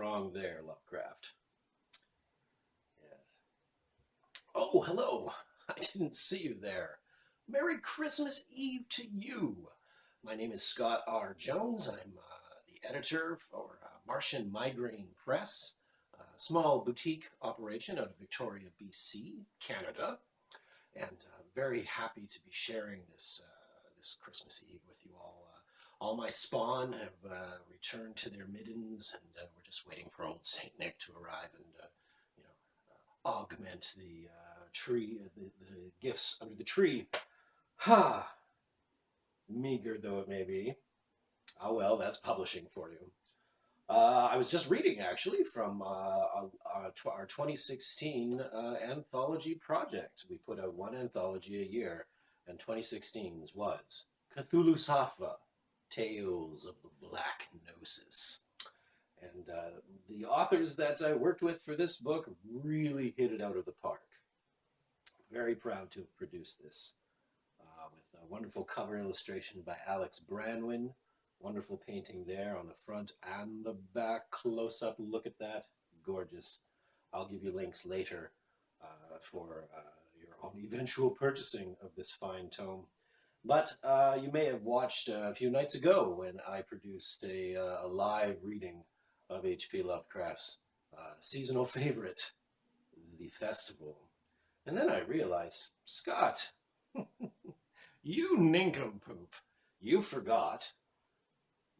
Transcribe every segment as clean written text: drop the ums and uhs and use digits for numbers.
wrong there, Lovecraft? Yes. Oh, hello. I didn't see you there. Merry Christmas Eve to you. My name is Scott R. Jones. I'm the editor for Martian Migraine Press, a small boutique operation out of Victoria, BC, Canada, and very happy to be sharing this Christmas Eve with you all. All my spawn have returned to their middens, and we're just waiting for old Saint Nick to arrive and augment the tree, the gifts under the tree. Ha! Meager though it may be. Oh well, that's publishing for you. I was just reading actually from our 2016 anthology project. We put out one anthology a year, and 2016's was Cthulhu Sattva, Tales of the Black Gnosis. And the authors that I worked with for this book really hit it out of the park. Very proud to have produced this with a wonderful cover illustration by Alex Branwin. Wonderful painting there on the front and the back. Close-up look at that. Gorgeous. I'll give you links later for your own eventual purchasing of this fine tome. But you may have watched a few nights ago when I produced a live reading of H.P. Lovecraft's seasonal favorite, The Festival. And then I realized, Scott, you nincompoop, you forgot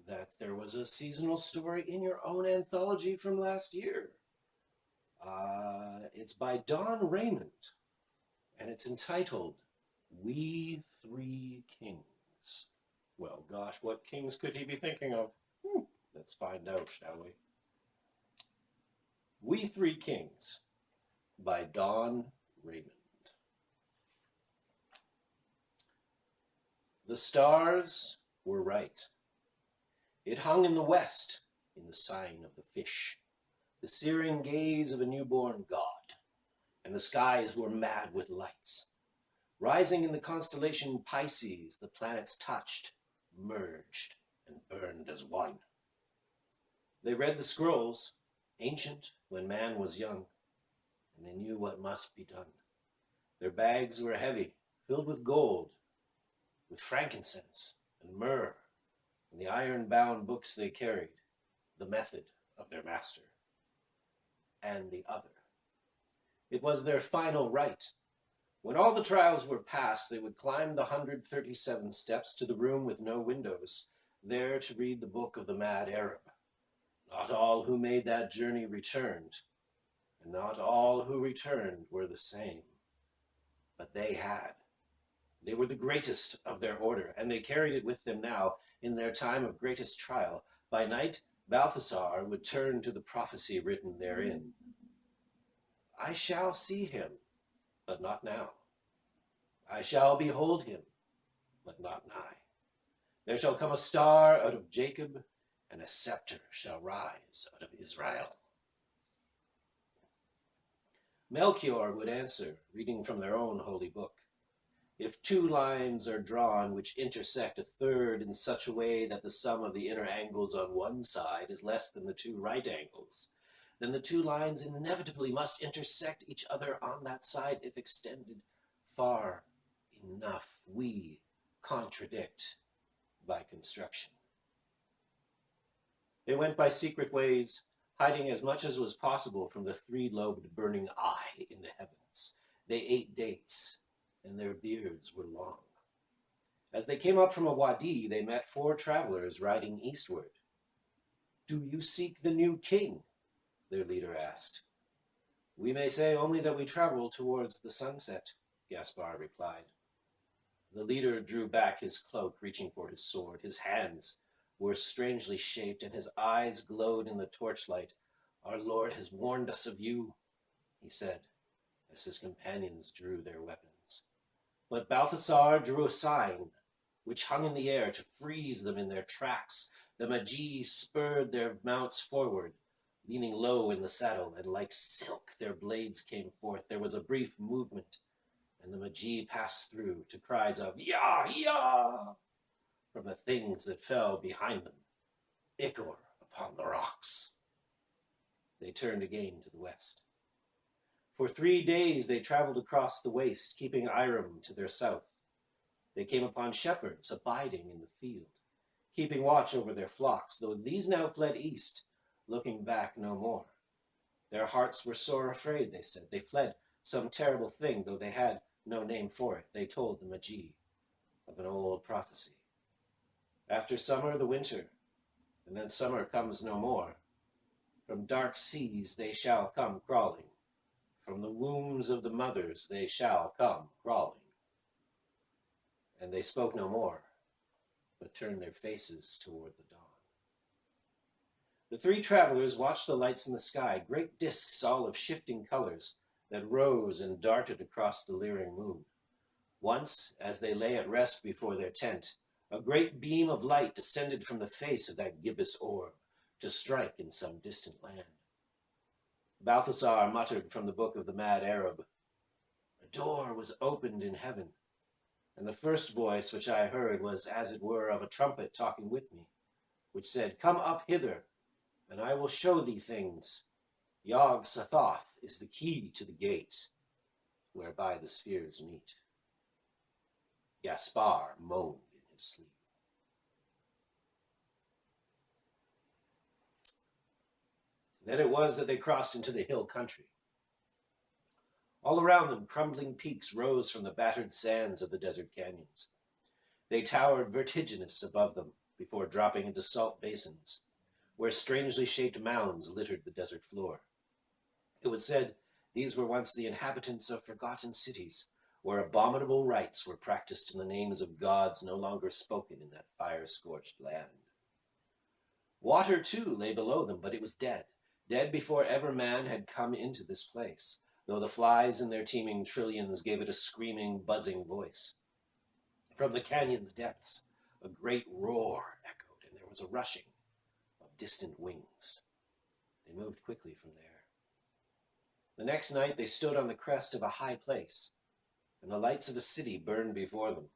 that there was a seasonal story in your own anthology from last year. It's by Don Raymond, and it's entitled We Three Kings. Well, gosh, what kings could he be thinking of? Let's find out, shall we? We Three Kings by Don Raymond. The stars were right. It hung in the west, in the sign of the fish, the searing gaze of a newborn god, and the skies were mad with lights. Rising in the constellation Pisces, the planets touched, merged, and burned as one. They read the scrolls, ancient when man was young, and they knew what must be done. Their bags were heavy, filled with gold, with frankincense and myrrh, and the iron-bound books they carried, the method of their master, and the other. It was their final rite. When all the trials were past, they would climb the 137 steps to the room with no windows, there to read the book of the mad Arab. Not all who made that journey returned, and not all who returned were the same. But they had. They were the greatest of their order, and they carried it with them now in their time of greatest trial. By night, Balthasar would turn to the prophecy written therein. I shall see him, but not now. I shall behold him, but not nigh. There shall come a star out of Jacob, and a scepter shall rise out of Israel. Melchior would answer, reading from their own holy book. If two lines are drawn which intersect a third in such a way that the sum of the inner angles on one side is less than the two right angles, then the two lines inevitably must intersect each other on that side if extended far enough. We contradict by construction. They went by secret ways, hiding as much as was possible from the three-lobed burning eye in the heavens. They ate dates, and their beards were long. As they came up from a wadi, they met 4 travelers riding eastward. Do you seek the new king? Their leader asked. We may say only that we travel towards the sunset, Gaspar replied. The leader drew back his cloak, reaching for his sword. His hands were strangely shaped, and his eyes glowed in the torchlight. Our Lord has warned us of you, he said, as his companions drew their weapons. But Balthasar drew a sign, which hung in the air to freeze them in their tracks. The Magi spurred their mounts forward, leaning low in the saddle, and like silk their blades came forth. There was a brief movement, and the Magi passed through to cries of Yah, Yah, from the things that fell behind them, ichor upon the rocks. they turned again to the west. For 3 days they traveled across the waste, keeping Iram to their south. They came upon shepherds abiding in the field, keeping watch over their flocks, though these now fled east, looking back no more. Their hearts were sore afraid, they said. They fled some terrible thing, though they had no name for it. They told the Magi of an old prophecy. After summer, the winter, and then summer comes no more. From dark seas they shall come crawling. From the wombs of the mothers they shall come crawling. And they spoke no more, but turned their faces toward the dawn. The three travelers watched the lights in the sky, great discs all of shifting colors that rose and darted across the leering moon. Once, as they lay at rest before their tent, a great beam of light descended from the face of that gibbous orb to strike in some distant land. Balthasar muttered from the book of the mad Arab, "A door was opened in heaven, and the first voice which I heard was as it were of a trumpet talking with me, which said, 'Come up hither, and I will show thee things.' Yog Sothoth is the key to the gate, whereby the spheres meet." Gaspar moaned in his sleep. Then it was that they crossed into the hill country. All around them, crumbling peaks rose from the battered sands of the desert canyons. They towered vertiginous above them before dropping into salt basins, where strangely shaped mounds littered the desert floor. It was said these were once the inhabitants of forgotten cities, where abominable rites were practiced in the names of gods no longer spoken in that fire-scorched land. Water, too, lay below them, but it was dead before ever man had come into this place, though the flies in their teeming trillions gave it a screaming, buzzing voice. From the canyon's depths, a great roar echoed, and there was a rushing of distant wings. They moved quickly from there. The next night they stood on the crest of a high place, and the lights of a city burned before them.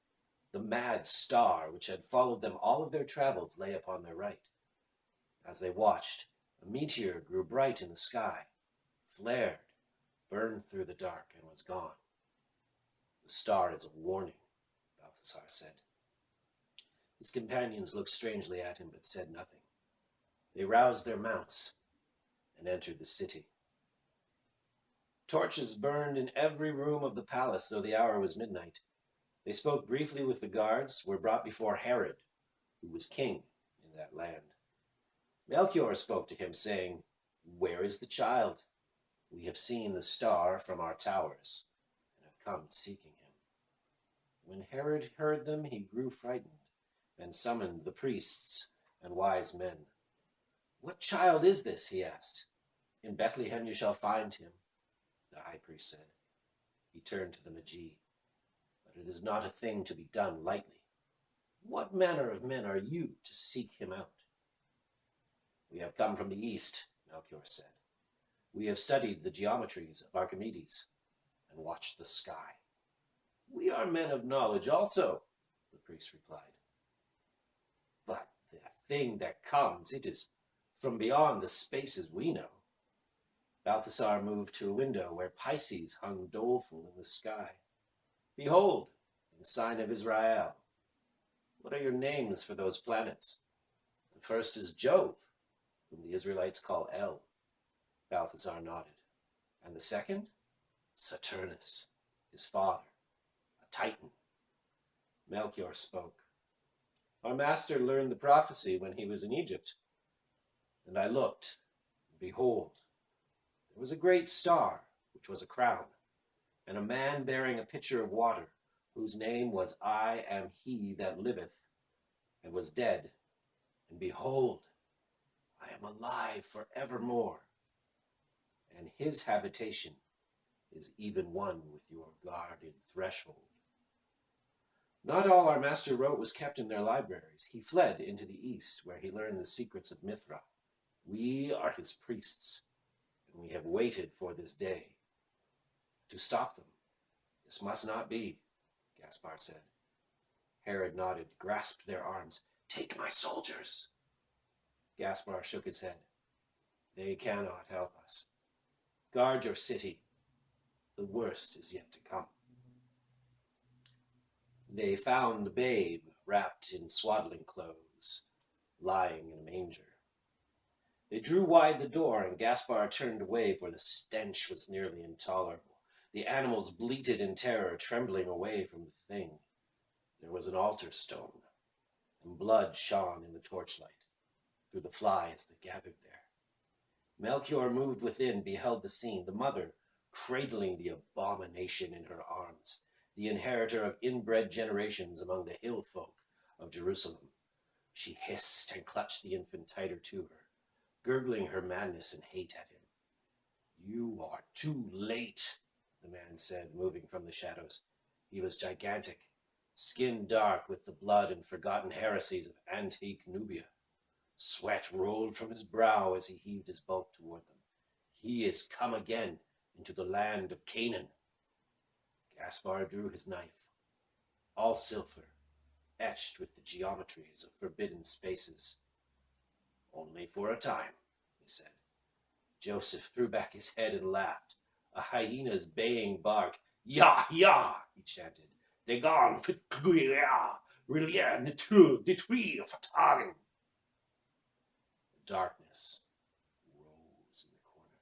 The mad star which had followed them all of their travels lay upon their right. As they watched, a meteor grew bright in the sky, flared, burned through the dark, and was gone. "The star is a warning," Balthasar said. His companions looked strangely at him, but said nothing. They roused their mounts and entered the city. Torches burned in every room of the palace, though the hour was midnight. They spoke briefly with the guards, were brought before Herod, who was king in that land. Melchior spoke to him, saying, "Where is the child? We have seen the star from our towers, and have come seeking him." When Herod heard them, he grew frightened, and summoned the priests and wise men. "What child is this?" he asked. "In Bethlehem you shall find him," the high priest said. He turned to the Magi. "But it is not a thing to be done lightly. What manner of men are you to seek him out?" "We have come from the east," Melchior said. "We have studied the geometries of Archimedes and watched the sky." "We are men of knowledge also," the priest replied. "But the thing that comes, it is from beyond the spaces we know." Balthasar moved to a window where Pisces hung doleful in the sky. "Behold, the sign of Israel. What are your names for those planets?" "The first is Jove, whom the Israelites call El." Balthasar nodded. "And the second?" "Saturnus, his father, a Titan." Melchior spoke. "Our master learned the prophecy when he was in Egypt. And I looked, and behold, there was a great star, which was a crown, and a man bearing a pitcher of water, whose name was I am he that liveth, and was dead. And behold, I am alive for evermore. And his habitation is even one with your guarded threshold." Not all our master wrote was kept in their libraries. He fled into the east, where he learned the secrets of Mithra. We are his priests, and we have waited for this day. To stop them, this must not be, Gaspar said. Herod nodded, grasped their arms. "Take my soldiers." Gaspar shook his head. They cannot help us. Guard your city. The worst is yet to come. They found the babe wrapped in swaddling clothes, lying in a manger. They drew wide the door, and Gaspar turned away, for the stench was nearly intolerable. The animals bleated in terror, trembling away from the thing. There was an altar stone, and blood shone in the torchlight through the flies that gathered there. Melchior, moved within, beheld the scene, the mother cradling the abomination in her arms, the inheritor of inbred generations among the hill folk of Jerusalem. She hissed and clutched the infant tighter to her, gurgling her madness and hate at him. "You are too late," the man said, moving from the shadows. He was gigantic, skin dark with the blood and forgotten heresies of antique Nubia. Sweat rolled from his brow as he heaved his bulk toward them. "He is come again into the land of Canaan." Gaspar drew his knife, all silver, etched with the geometries of forbidden spaces. "Only for a time," he said. Joseph threw back his head and laughed, a hyena's baying bark. "Ya, ya," he chanted. "De gone fit guia, relier netru, detui fatagen." Darkness rose in the corner.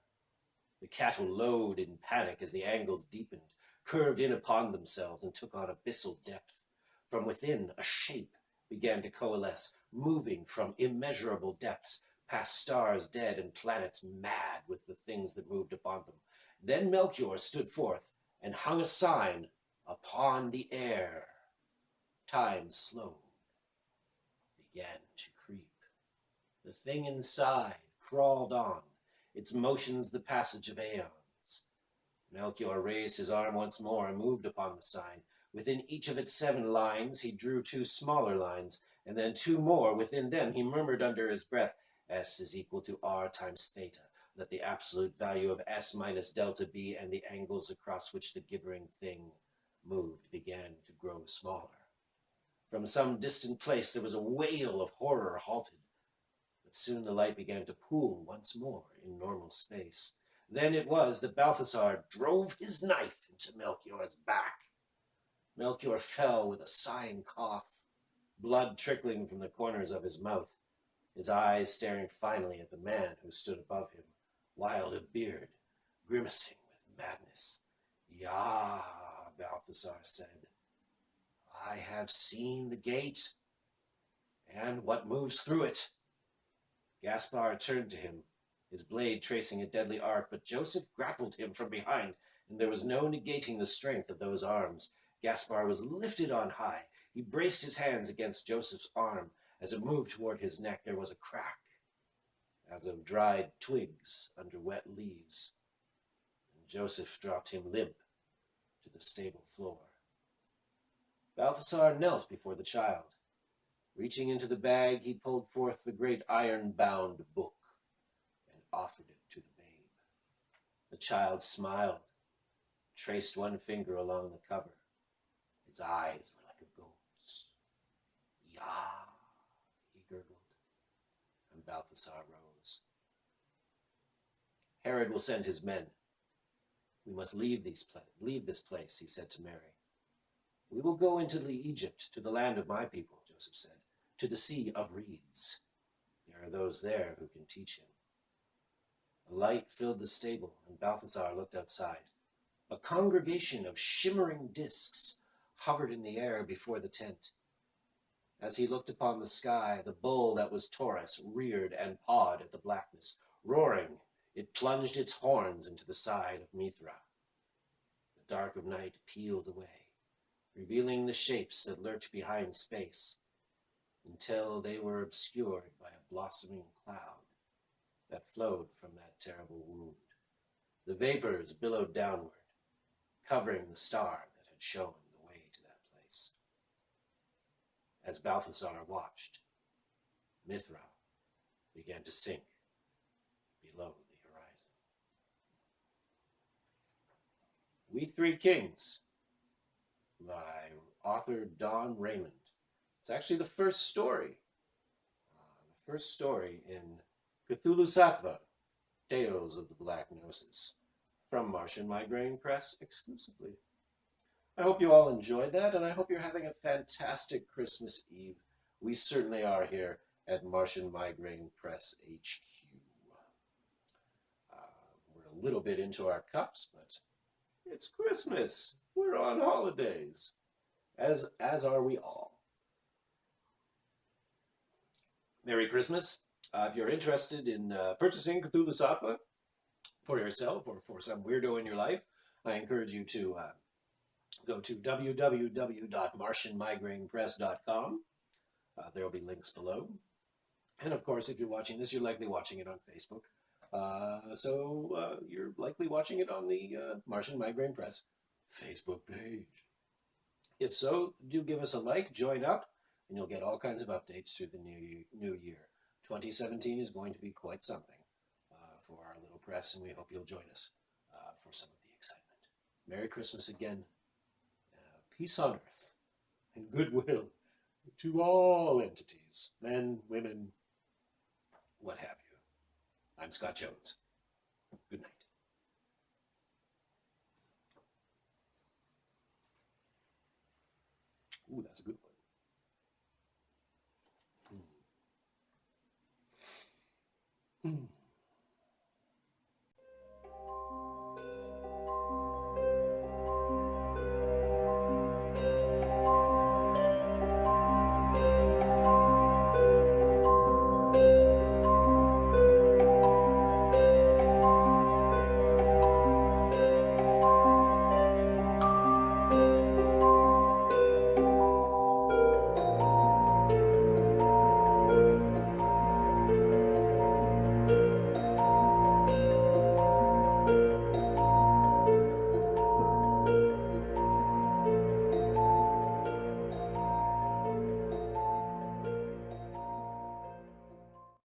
The cattle lowed in panic as the angles deepened, curved in upon themselves, and took on abyssal depth. From within, a shape began to coalesce, moving from immeasurable depths, past stars dead and planets mad with the things that moved upon them. Then Melchior stood forth and hung a sign upon the air. Time slowed, began to creep. The thing inside crawled on, its motions the passage of aeons. Melchior raised his arm once more and moved upon the sign. Within each of its 7 lines he drew 2 smaller lines, and then 2 more. Within them he murmured under his breath, S is equal to R times theta. Let the absolute value of S minus delta be, and the angles across which the gibbering thing moved began to grow smaller. From some distant place there was a wail of horror halted. Soon the light began to pool once more in normal space. Then it was that Balthasar drove his knife into Melchior's back. Melchior fell with a sighing cough, blood trickling from the corners of his mouth, his eyes staring finally at the man who stood above him, wild of beard, grimacing with madness. "Ya," Balthasar said, "I have seen the gate, and what moves through it." Gaspar turned to him, his blade tracing a deadly arc, but Joseph grappled him from behind, and there was no negating the strength of those arms. Gaspar was lifted on high. He braced his hands against Joseph's arm. As it moved toward his neck, there was a crack, as of dried twigs under wet leaves, and Joseph dropped him limp to the stable floor. Balthasar knelt before the child. Reaching into the bag, he pulled forth the great iron-bound book and offered it to the babe. The child smiled, traced one finger along the cover. His eyes were like a goat's. "Ya," he gurgled, and Balthasar rose. "Herod will send his men. We must leave this place," he said to Mary. "We will go into Egypt, to the land of my people," Joseph said, "to the Sea of Reeds. There are those there who can teach him." A light filled the stable, and Balthasar looked outside. A congregation of shimmering discs hovered in the air before the tent. As he looked upon the sky, the bull that was Taurus reared and pawed at the blackness. Roaring, it plunged its horns into the side of Mithra. The dark of night peeled away, revealing the shapes that lurked behind space, until they were obscured by a blossoming cloud that flowed from that terrible wound. The vapors billowed downward, covering the star that had shown the way to that place. As Balthasar watched, Mithra began to sink below the horizon. We Three Kings, by author Don Raymond. It's actually the first story in Cthulhu Sattva, Tales of the Black Gnosis, from Martian Migraine Press exclusively. I hope you all enjoyed that, and I hope you're having a fantastic Christmas Eve. We certainly are here at Martian Migraine Press HQ. We're a little bit into our cups, but it's Christmas. We're on holidays, as are we all. Merry Christmas. If you're interested in purchasing Cthulhu Sattva for yourself or for some weirdo in your life, I encourage you to go to www.martianmigrainepress.com. There will be links below. And of course, if you're watching this, you're likely watching it on Facebook. So you're likely watching it on the Martian Migraine Press Facebook page. If so, do give us a like, join up, and you'll get all kinds of updates through the new year. 2017 is going to be quite something for our little press, and we hope you'll join us for some of the excitement. Merry Christmas again. Peace on earth and goodwill to all entities, men, women, what have you. I'm Scott Jones. Good night. Ooh, that's a good one.